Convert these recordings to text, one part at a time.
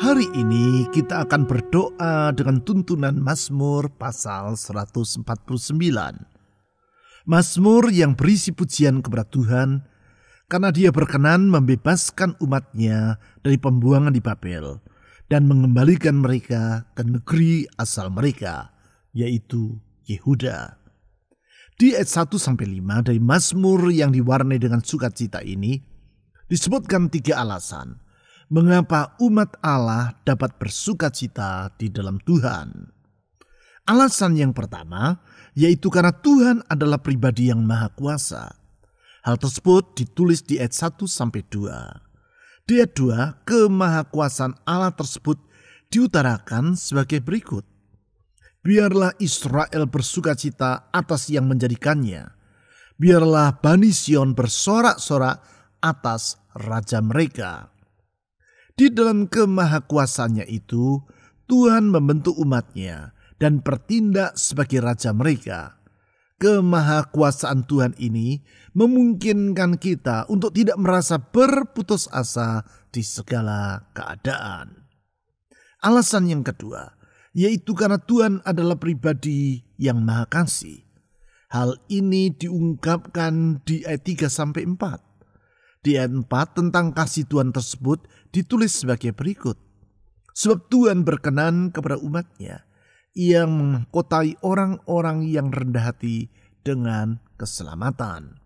Hari ini kita akan berdoa dengan tuntunan Mazmur pasal 149. Mazmur yang berisi pujian kepada Tuhan karena Dia berkenan membebaskan umatnya dari pembuangan di Babel dan mengembalikan mereka ke negeri asal mereka, yaitu Yehuda. Di ayat 1-5 dari Mazmur yang diwarnai dengan sukacita ini disebutkan 3 alasan mengapa umat Allah dapat bersukacita di dalam Tuhan. Alasan yang pertama, yaitu karena Tuhan adalah pribadi yang maha kuasa. Hal tersebut ditulis di ayat 1-2. Di ayat 2, kemahakuasaan Allah tersebut diutarakan sebagai berikut. Biarlah Israel bersukacita atas yang menjadikannya. Biarlah Bani Sion bersorak-sorak atas raja mereka. Di dalam kemahakuasaannya itu, Tuhan membentuk umatnya dan bertindak sebagai raja mereka. Kemahakuasaan Tuhan ini memungkinkan kita untuk tidak merasa berputus asa di segala keadaan. Alasan yang kedua, yaitu karena Tuhan adalah pribadi yang maha kasih. Hal ini diungkapkan di ayat 3-4. Di ayat 4 tentang kasih Tuhan tersebut ditulis sebagai berikut. Sebab Tuhan berkenan kepada umatnya. Ia mengkotai orang-orang yang rendah hati dengan keselamatan.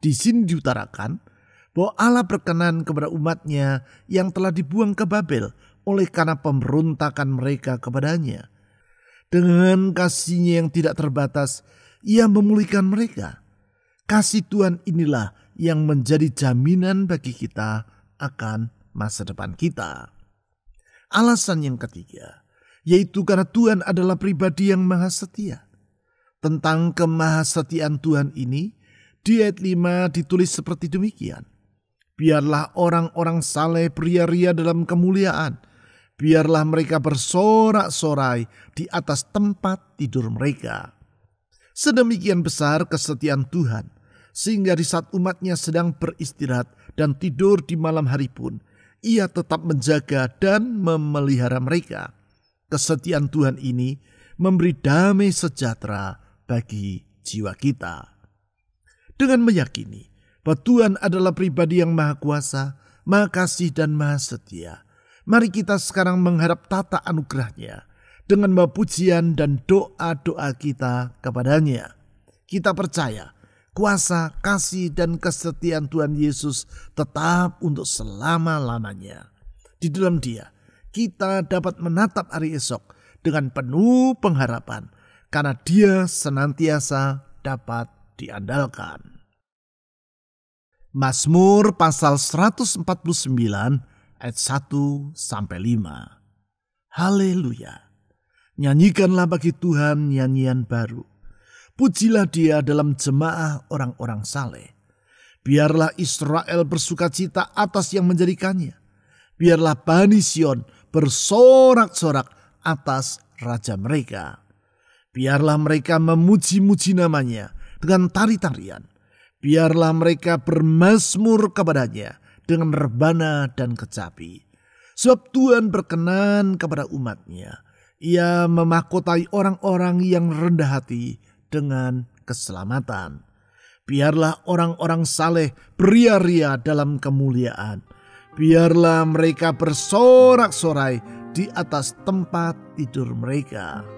Di sini diutarakan bahwa Allah berkenan kepada umatnya yang telah dibuang ke Babel oleh karena pemberontakan mereka kepadanya. Dengan kasih-Nya yang tidak terbatas, Ia memulihkan mereka. Kasih Tuhan inilah yang menjadi jaminan bagi kita akan masa depan kita. Alasan yang ketiga, yaitu karena Tuhan adalah pribadi yang maha setia. Tentang kemahasetiaan Tuhan ini, di ayat 5 ditulis seperti demikian. Biarlah orang-orang saleh beria-ria dalam kemuliaan. Biarlah mereka bersorak-sorai di atas tempat tidur mereka. Sedemikian besar kesetiaan Tuhan, sehingga di saat umatnya sedang beristirahat dan tidur di malam hari pun, Ia tetap menjaga dan memelihara mereka. Kesetiaan Tuhan ini memberi damai sejahtera bagi jiwa kita. Dengan meyakini bahwa Tuhan adalah pribadi yang maha kuasa, maha kasih dan maha setia, mari kita sekarang mengharap tata anugerah-Nya dengan membawa pujian dan doa-doa kita kepadanya. Kita percaya kuasa, kasih, dan kesetiaan Tuhan Yesus tetap untuk selama-lamanya. Di dalam Dia, kita dapat menatap hari esok dengan penuh pengharapan, karena Dia senantiasa dapat diandalkan. Mazmur pasal 149 ayat 1-5. Haleluya! Nyanyikanlah bagi Tuhan nyanyian baru. Pujilah Dia dalam jemaah orang-orang saleh. Biarlah Israel bersukacita atas yang menjadikannya. Biarlah Bani Sion bersorak-sorak atas raja mereka. Biarlah mereka memuji-muji namanya dengan tari-tarian. Biarlah mereka bermazmur kepadanya dengan rebana dan kecapi. Sebab Tuhan berkenan kepada umatnya. Ia memahkotai orang-orang yang rendah hati dengan keselamatan. Biarlah orang-orang saleh beria-ria dalam kemuliaan. Biarlah mereka bersorak-sorai di atas tempat tidur mereka.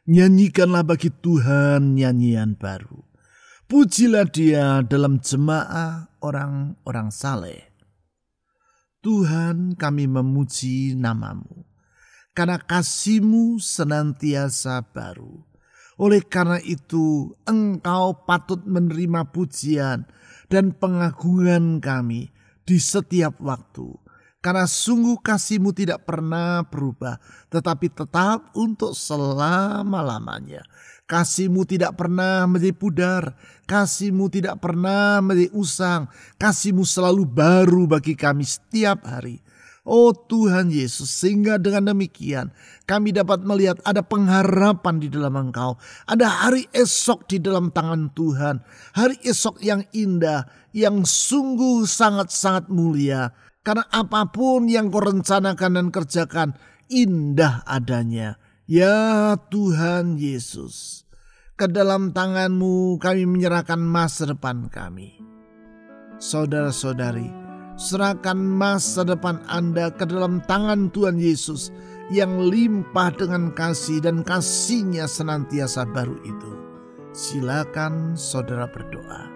Nyanyikanlah bagi Tuhan nyanyian baru. Pujilah Dia dalam jemaah orang-orang saleh. Tuhan, kami memuji nama-Mu, karena kasih-Mu senantiasa baru. Oleh karena itu, Engkau patut menerima pujian dan pengagungan kami di setiap waktu. Karena sungguh kasih-Mu tidak pernah berubah, tetapi tetap untuk selama-lamanya. Kasih-Mu tidak pernah menjadi pudar, kasih-Mu tidak pernah menjadi usang, kasih-Mu selalu baru bagi kami setiap hari. Oh Tuhan Yesus, sehingga dengan demikian kami dapat melihat ada pengharapan di dalam Engkau. Ada hari esok di dalam tangan Tuhan. Hari esok yang indah, yang sungguh sangat-sangat mulia. Karena apapun yang Kau rencanakan dan kerjakan, indah adanya. Ya Tuhan Yesus, ke dalam tangan-Mu kami menyerahkan masa depan kami. Saudara-saudari, serahkan masa depan Anda ke dalam tangan Tuhan Yesus yang limpah dengan kasih dan kasih-Nya senantiasa baru itu. Silakan saudara berdoa.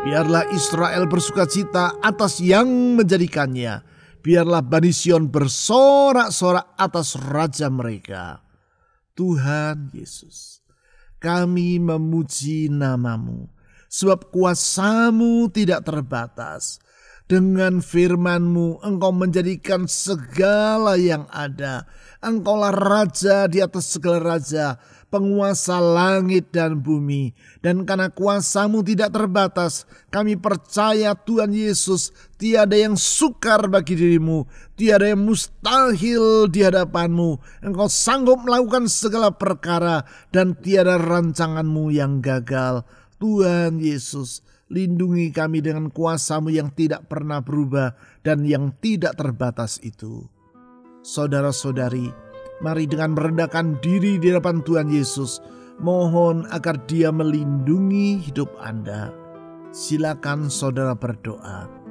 Biarlah Israel bersukacita atas yang menjadikannya. Biarlah Bani Sion bersorak-sorak atas Raja mereka. Tuhan Yesus, kami memuji nama-Mu, sebab kuasa-Mu tidak terbatas. Dengan firman-Mu, Engkau menjadikan segala yang ada. Engkaulah Raja di atas segala raja, penguasa langit dan bumi. Dan karena kuasa-Mu tidak terbatas, kami percaya Tuhan Yesus, tiada yang sukar bagi diri-Mu, tiada yang mustahil di hadapan-Mu. Engkau sanggup melakukan segala perkara dan tiada rancangan-Mu yang gagal. Tuhan Yesus, lindungi kami dengan kuasa-Mu yang tidak pernah berubah dan yang tidak terbatas itu. Saudara-saudari, mari dengan merendahkan diri di hadapan Tuhan Yesus, mohon agar Dia melindungi hidup Anda. Silakan saudara berdoa.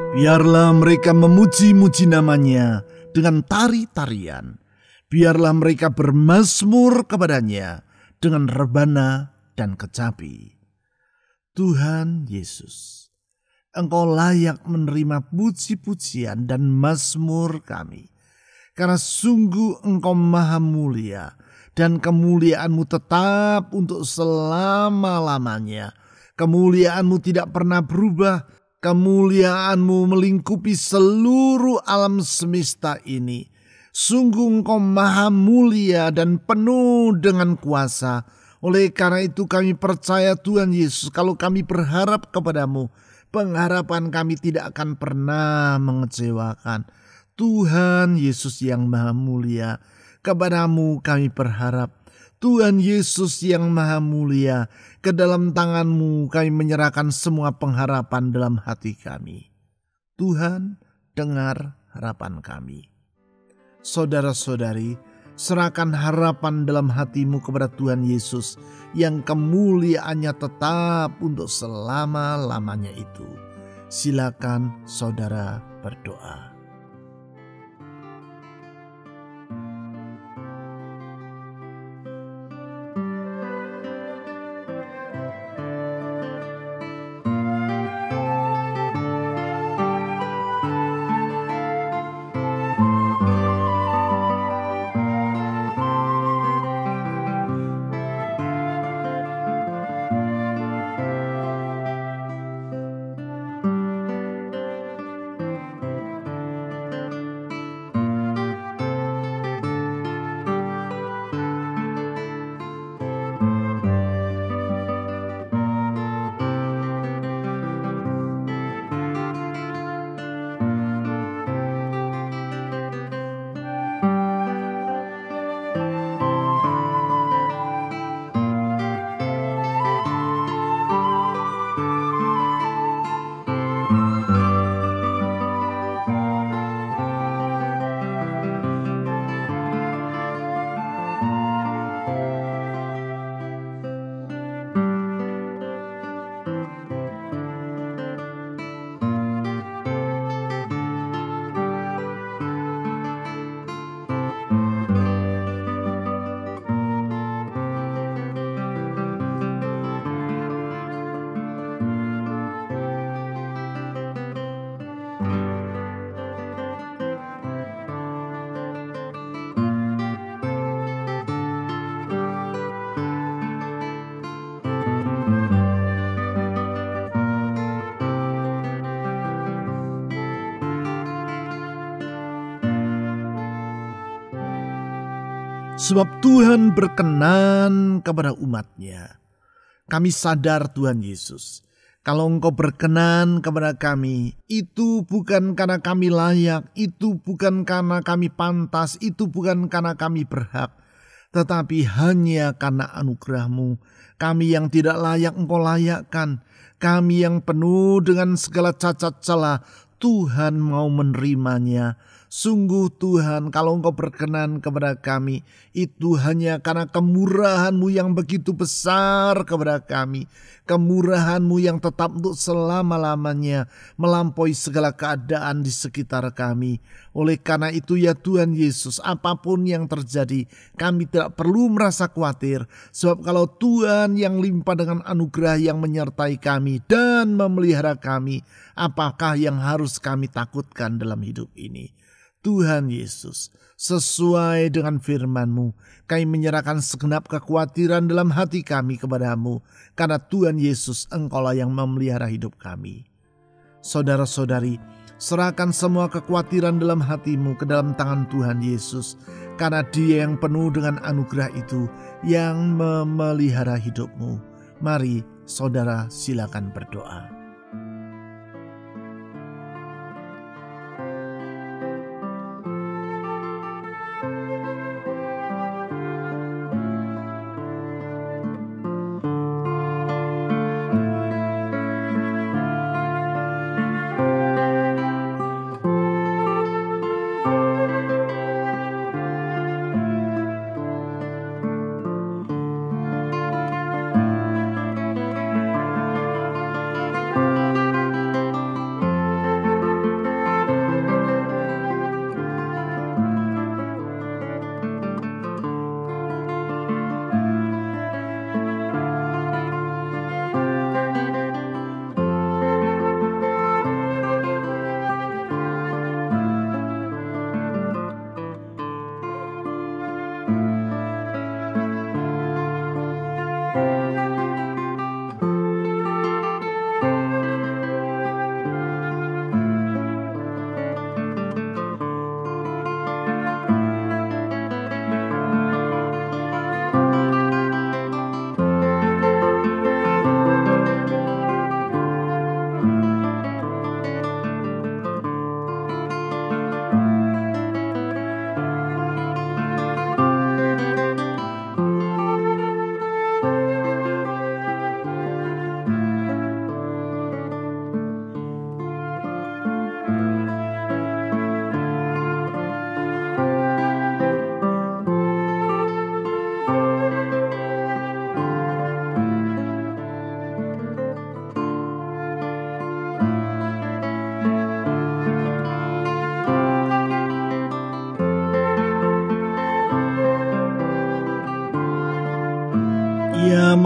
Biarlah mereka memuji-muji namanya dengan tari-tarian. Biarlah mereka bermazmur kepadanya dengan rebana dan kecapi. Tuhan Yesus, Engkau layak menerima puji-pujian dan mazmur kami. Karena sungguh Engkau maha mulia dan kemuliaan-Mu tetap untuk selama-lamanya. Kemuliaan-Mu tidak pernah berubah. Kemuliaan-Mu melingkupi seluruh alam semesta ini. Sungguh Engkau maha mulia dan penuh dengan kuasa. Oleh karena itu kami percaya Tuhan Yesus, kalau kami berharap kepadamu, pengharapan kami tidak akan pernah mengecewakan. Tuhan Yesus yang maha mulia, kepadamu kami berharap. Tuhan Yesus yang maha mulia, ke dalam tangan-Mu kami menyerahkan semua pengharapan dalam hati kami. Tuhan, dengar harapan kami. Saudara-saudari, serahkan harapan dalam hatimu kepada Tuhan Yesus yang kemuliaannya tetap untuk selama-lamanya itu. Silakan saudara berdoa. Sebab Tuhan berkenan kepada umat-Nya. Kami sadar Tuhan Yesus, kalau Engkau berkenan kepada kami, itu bukan karena kami layak, itu bukan karena kami pantas, itu bukan karena kami berhak, tetapi hanya karena anugerah-Mu. Kami yang tidak layak Engkau layakkan, kami yang penuh dengan segala cacat celah, Tuhan mau menerimanya. Sungguh Tuhan, kalau Engkau berkenan kepada kami, itu hanya karena kemurahan-Mu yang begitu besar kepada kami. Kemurahan-Mu yang tetap untuk selama-lamanya, melampaui segala keadaan di sekitar kami. Oleh karena itu ya Tuhan Yesus, apapun yang terjadi, kami tidak perlu merasa khawatir. Sebab kalau Tuhan yang limpah dengan anugerah yang menyertai kami dan memelihara kami, apakah yang harus kami takutkan dalam hidup ini? Tuhan Yesus, sesuai dengan firman-Mu, kami menyerahkan segenap kekhawatiran dalam hati kami kepada-Mu, karena Tuhan Yesus, Engkaulah yang memelihara hidup kami. Saudara-saudari, serahkan semua kekhawatiran dalam hatimu ke dalam tangan Tuhan Yesus, karena Dia yang penuh dengan anugerah itu yang memelihara hidupmu. Mari saudara silakan berdoa.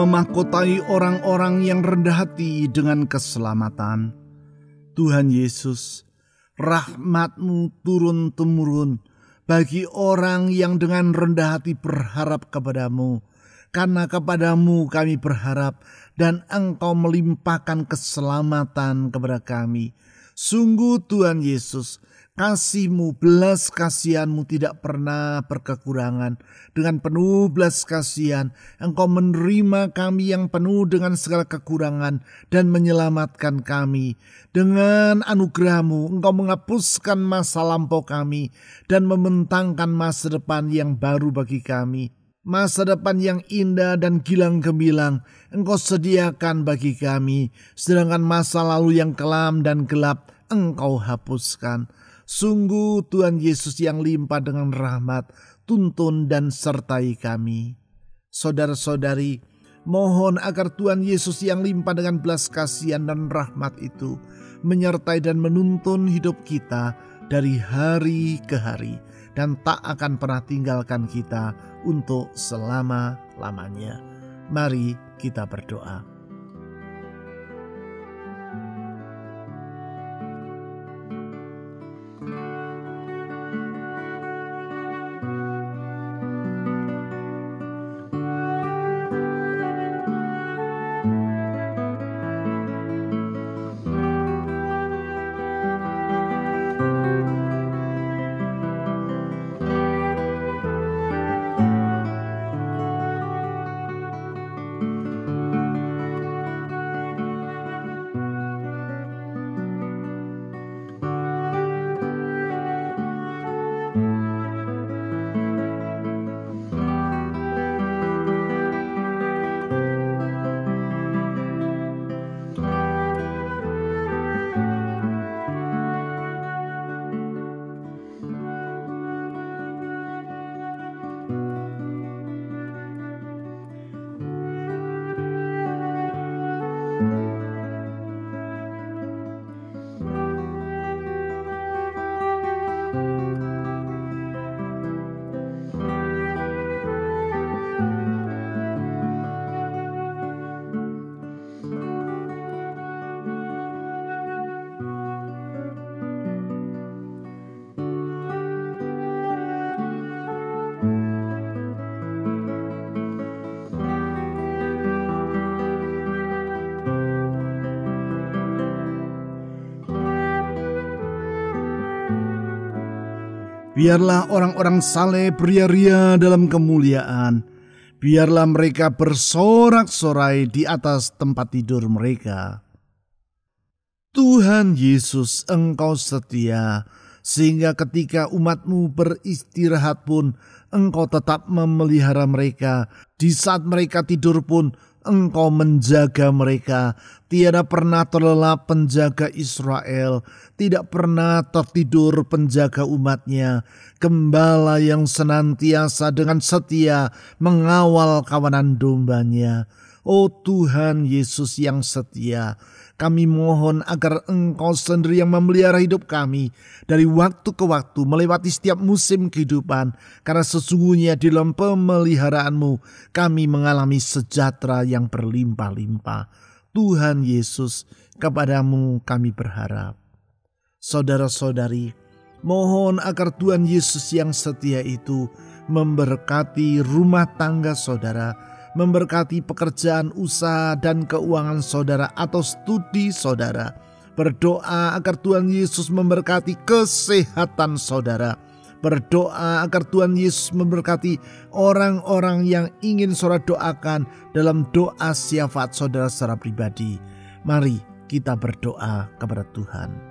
memahkotai orang-orang yang rendah hati dengan keselamatan. Tuhan Yesus, rahmat-Mu turun-temurun bagi orang yang dengan rendah hati berharap kepadamu. Karena kepadamu kami berharap dan Engkau melimpahkan keselamatan kepada kami. Sungguh Tuhan Yesus, kasih-Mu, belas kasihan-Mu tidak pernah berkekurangan. Dengan penuh belas kasihan, Engkau menerima kami yang penuh dengan segala kekurangan dan menyelamatkan kami. Dengan anugerah-Mu, Engkau menghapuskan masa lampau kami dan membentangkan masa depan yang baru bagi kami. Masa depan yang indah dan gilang gemilang Engkau sediakan bagi kami, sedangkan masa lalu yang kelam dan gelap Engkau hapuskan. Sungguh Tuhan Yesus yang limpah dengan rahmat, tuntun dan sertai kami. Saudara-saudari, mohon agar Tuhan Yesus yang limpah dengan belas kasihan dan rahmat itu menyertai dan menuntun hidup kita dari hari ke hari dan tak akan pernah tinggalkan kita untuk selama-lamanya. Mari kita berdoa. Biarlah orang-orang saleh beria-ria dalam kemuliaan. Biarlah mereka bersorak-sorai di atas tempat tidur mereka. Tuhan Yesus, Engkau setia, sehingga ketika umat-Mu beristirahat pun Engkau tetap memelihara mereka. Di saat mereka tidur pun Engkau menjaga mereka. Tiada pernah terlelap penjaga Israel, tidak pernah tertidur penjaga umat-Nya. Gembala yang senantiasa dengan setia mengawal kawanan domba-Nya. Oh Tuhan Yesus yang setia, kami mohon agar Engkau sendiri yang memelihara hidup kami dari waktu ke waktu melewati setiap musim kehidupan. Karena sesungguhnya di dalam pemeliharaan-Mu kami mengalami sejahtera yang berlimpah-limpah. Tuhan Yesus, kepadamu kami berharap. Saudara-saudari, mohon agar Tuhan Yesus yang setia itu memberkati rumah tangga saudara, memberkati pekerjaan, usaha, dan keuangan saudara atau studi saudara. Berdoa agar Tuhan Yesus memberkati kesehatan saudara. Berdoa agar Tuhan Yesus memberkati orang-orang yang ingin saudara doakan dalam doa syafaat saudara secara pribadi. Mari kita berdoa kepada Tuhan.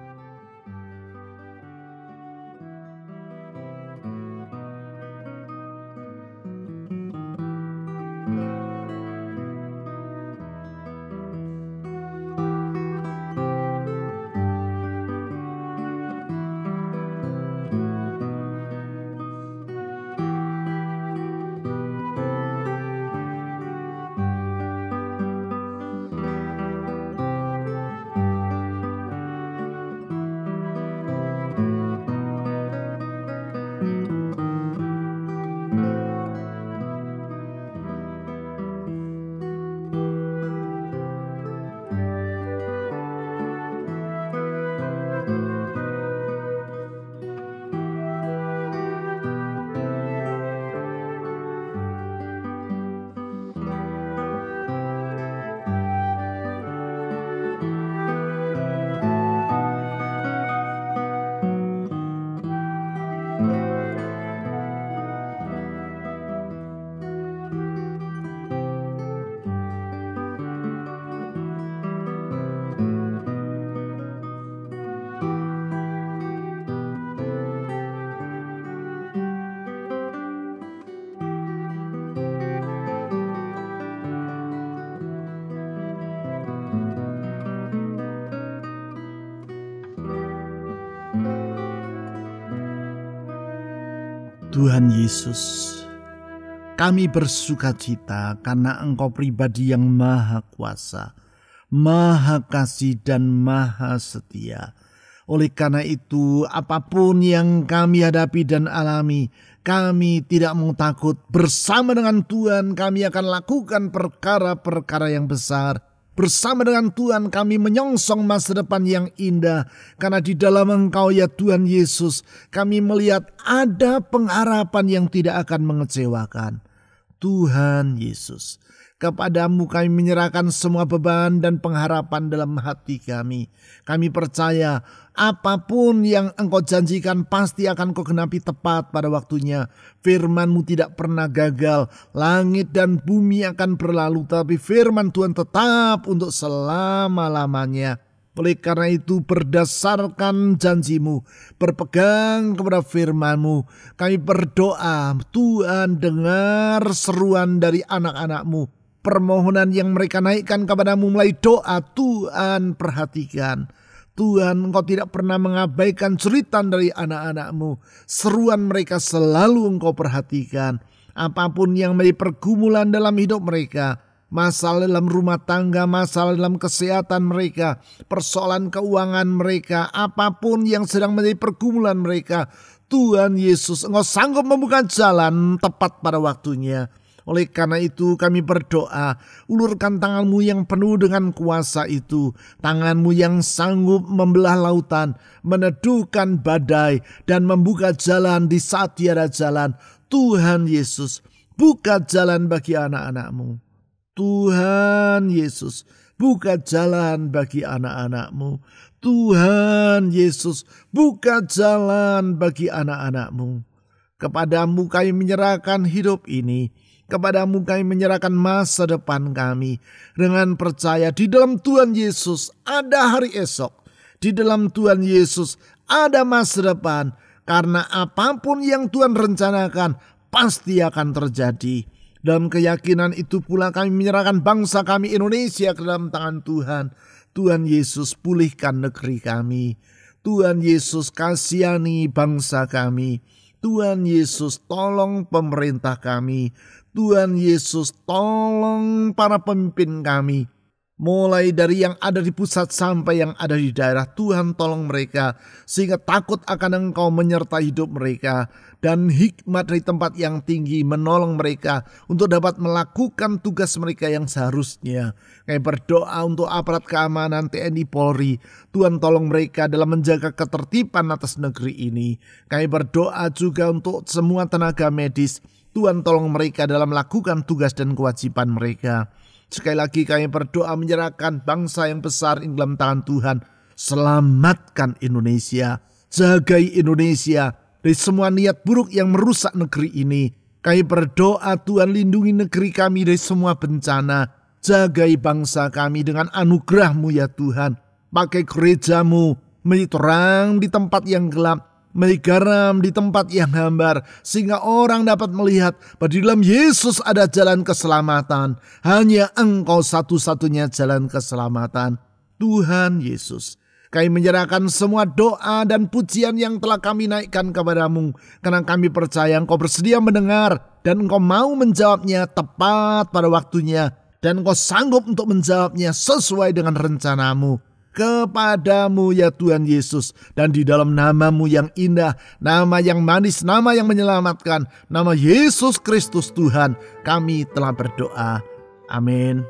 Tuhan Yesus, kami bersuka cita karena Engkau pribadi yang maha kuasa, maha kasih dan maha setia. Oleh karena itu, apapun yang kami hadapi dan alami, kami tidak mau takut. Bersama dengan Tuhan kami akan lakukan perkara-perkara yang besar. Bersama dengan Tuhan kami menyongsong masa depan yang indah. Karena di dalam Engkau ya Tuhan Yesus, kami melihat ada pengharapan yang tidak akan mengecewakan. Tuhan Yesus, kepadamu kami menyerahkan semua beban dan pengharapan dalam hati kami. Kami percaya apapun yang Engkau janjikan pasti akan Kau genapi tepat pada waktunya. Firman-Mu tidak pernah gagal. Langit dan bumi akan berlalu, tapi firman Tuhan tetap untuk selama-lamanya. Oleh karena itu, berdasarkan janji-Mu, berpegang kepada firman-Mu, kami berdoa, Tuhan dengar seruan dari anak-anak-Mu. Permohonan yang mereka naikkan kepadamu melalui doa, Tuhan perhatikan. Tuhan, Engkau tidak pernah mengabaikan jeritan dari anak-anak-Mu. Seruan mereka selalu Engkau perhatikan. Apapun yang menjadi pergumulan dalam hidup mereka, masalah dalam rumah tangga, masalah dalam kesehatan mereka, persoalan keuangan mereka, apapun yang sedang menjadi pergumulan mereka, Tuhan Yesus, Engkau sanggup membuka jalan tepat pada waktunya. Oleh karena itu kami berdoa, ulurkan tangan-Mu yang penuh dengan kuasa itu, tangan-Mu yang sanggup membelah lautan, meneduhkan badai, dan membuka jalan di saat tiada jalan. Tuhan Yesus, buka jalan bagi anak-anak-Mu. Tuhan Yesus, buka jalan bagi anak-anak-Mu. Tuhan Yesus, buka jalan bagi anak-anak-Mu. Kepadamu kami menyerahkan hidup ini. Kepadamu kami menyerahkan masa depan kami. Dengan percaya di dalam Tuhan Yesus ada hari esok. Di dalam Tuhan Yesus ada masa depan. Karena apapun yang Tuhan rencanakan pasti akan terjadi. Dalam keyakinan itu pula kami menyerahkan bangsa kami Indonesia ke dalam tangan Tuhan. Tuhan Yesus, pulihkan negeri kami. Tuhan Yesus, kasihani bangsa kami. Tuhan Yesus, tolong pemerintah kami. Tuhan Yesus, tolong para pemimpin kami. Mulai dari yang ada di pusat sampai yang ada di daerah, Tuhan tolong mereka. Sehingga takut akan Engkau menyertai hidup mereka. Dan hikmat dari tempat yang tinggi menolong mereka untuk dapat melakukan tugas mereka yang seharusnya. Kami berdoa untuk aparat keamanan TNI Polri. Tuhan tolong mereka dalam menjaga ketertiban atas negeri ini. Kami berdoa juga untuk semua tenaga medis. Tuhan tolong mereka dalam melakukan tugas dan kewajiban mereka. Sekali lagi kami berdoa menyerahkan bangsa yang besar ini dalam tangan Tuhan. Selamatkan Indonesia. Jagai Indonesia dari semua niat buruk yang merusak negeri ini. Kami berdoa Tuhan lindungi negeri kami dari semua bencana. Jagai bangsa kami dengan anugerah-Mu ya Tuhan. Pakai gereja-Mu menjadi terang di tempat yang gelap. Menjadi garam di tempat yang hambar, sehingga orang dapat melihat bahwa di dalam Yesus ada jalan keselamatan. Hanya Engkau satu-satunya jalan keselamatan. Tuhan Yesus, kami menyerahkan semua doa dan pujian yang telah kami naikkan kepadamu, karena kami percaya Engkau bersedia mendengar dan Engkau mau menjawabnya tepat pada waktunya, dan Engkau sanggup untuk menjawabnya sesuai dengan rencanamu. Kepadamu ya Tuhan Yesus, dan di dalam nama-Mu yang indah, nama yang manis, nama yang menyelamatkan, nama Yesus Kristus Tuhan, kami telah berdoa. Amin.